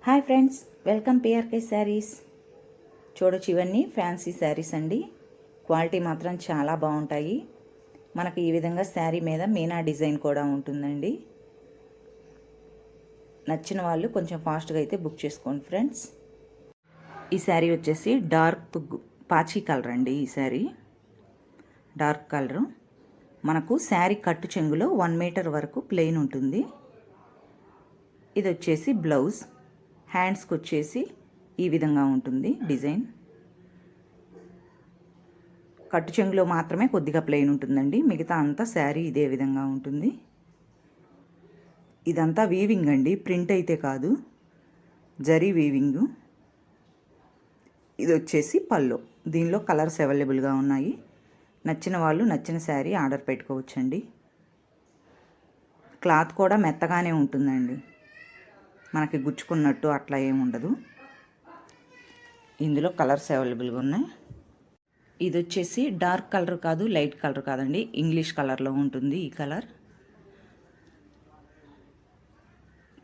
Hi friends, welcome PRK saris. చూడొచ్చు, ఇవన్నీ fancy saris అండి. క్వాలిటీ మాత్రం చాలా బాగుంటాయి. మనకు ఈ విధంగా శారీ మీద మీనా డిజైన్ కూడా ఉంటుందండి. నచ్చిన వాళ్ళు కొంచెం ఫాస్ట్గా అయితే బుక్ చేసుకోండి ఫ్రెండ్స్. ఈ శారీ వచ్చేసి డార్క్ పాచీ కలర్ అండి. ఈ శారీ డార్క్ కలరు. మనకు శారీ కట్టు చెంగులో 1 మీటర్ వరకు ప్లెయిన్ ఉంటుంది. ఇది వచ్చేసి బ్లౌజ్. హ్యాండ్స్కి వచ్చేసి ఈ విధంగా ఉంటుంది డిజైన్. కట్టు చెంగులో మాత్రమే కొద్దిగా ప్లెయిన్ ఉంటుందండి, మిగతా అంతా శారీ ఇదే విధంగా ఉంటుంది. ఇదంతా వీవింగ్ అండి, ప్రింట్ అయితే కాదు, జరీ వీవింగు. ఇది వచ్చేసి పళ్ళు. దీనిలో కలర్స్ అవైలబుల్గా ఉన్నాయి. నచ్చిన వాళ్ళు నచ్చిన శారీ ఆర్డర్ పెట్టుకోవచ్చండి. క్లాత్ కూడా మెత్తగానే ఉంటుందండి, మనకి గుచ్చుకున్నట్టు అట్లా ఏముండదు. ఇందులో కలర్స్ అవైలబుల్గా ఉన్నాయి. ఇది వచ్చేసి డార్క్ కలర్ కాదు, లైట్ కలర్ కాదండి, ఇంగ్లీష్ కలర్లో ఉంటుంది. ఈ కలర్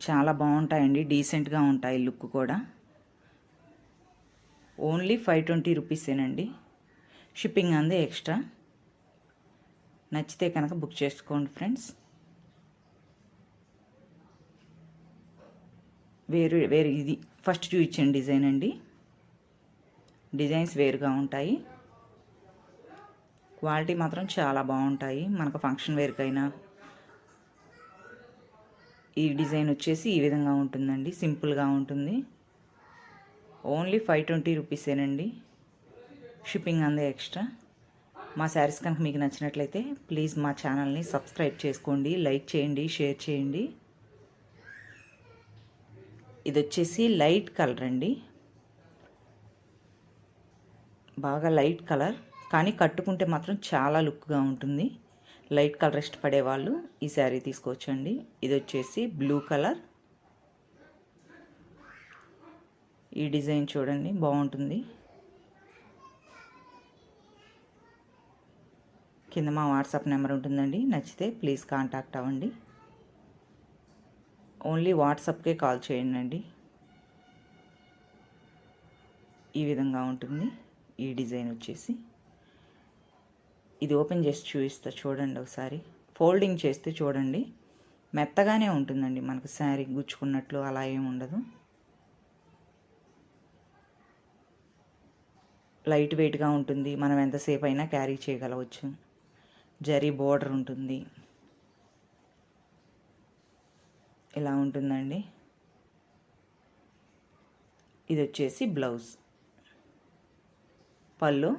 చాలా బాగుంటాయండి, డీసెంట్గా ఉంటాయి లుక్ కూడా. ఓన్లీ 520 రూపీసేనండి. షిప్పింగ్ అందే ఎక్స్ట్రా. నచ్చితే కనుక బుక్ చేసుకోండి ఫ్రెండ్స్. వేరు ఇది ఫస్ట్ చూపించిన డిజైన్ అండి. డిజైన్స్ వేరుగా ఉంటాయి, క్వాలిటీ మాత్రం చాలా బాగుంటాయి. మనకు ఫంక్షన్ వేర్కైనా ఈ డిజైన్ వచ్చేసి ఈ విధంగా ఉంటుందండి, సింపుల్గా ఉంటుంది. ఓన్లీ 520 రూపీసేనండి. షిప్పింగ్ అందే ఎక్స్ట్రా. మా శారీస్ కనుక మీకు నచ్చినట్లయితే ప్లీజ్ మా ఛానల్ని సబ్స్క్రైబ్ చేసుకోండి, లైక్ చేయండి, షేర్ చేయండి. ఇది వచ్చేసి లైట్ కలర్ అండి, బాగా లైట్ కలర్, కానీ కట్టుకుంటే మాత్రం చాలా లుక్గా ఉంటుంది. లైట్ కలర్ ఇష్టపడే వాళ్ళు ఈ శారీ తీసుకోవచ్చండి. ఇది వచ్చేసి బ్లూ కలర్. ఈ డిజైన్ చూడండి, బాగుంటుంది. కింద మా వాట్సాప్ నెంబర్ ఉంటుందండి, నచ్చితే ప్లీజ్ కాంటాక్ట్ అవ్వండి. ఓన్లీ వాట్సాప్కే కాల్ చేయండి. ఈ విధంగా ఉంటుంది ఈ డిజైన్ వచ్చేసి. ఇది ఓపెన్ చేసి చూపిస్తా చూడండి ఒకసారి. ఫోల్డింగ్ చేస్తే చూడండి, మెత్తగానే ఉంటుందండి, మనకు శారీ గుచ్చుకున్నట్లు అలా ఏమి ఉండదు. లైట్ వెయిట్గా ఉంటుంది, మనం ఎంతసేపు అయినా క్యారీ చేయగలవచ్చు. జరీ బోర్డర్ ఉంటుంది, ఇలా ఉంటుందండి. ఇది వచ్చేసి బ్లౌజ్. పళ్ళు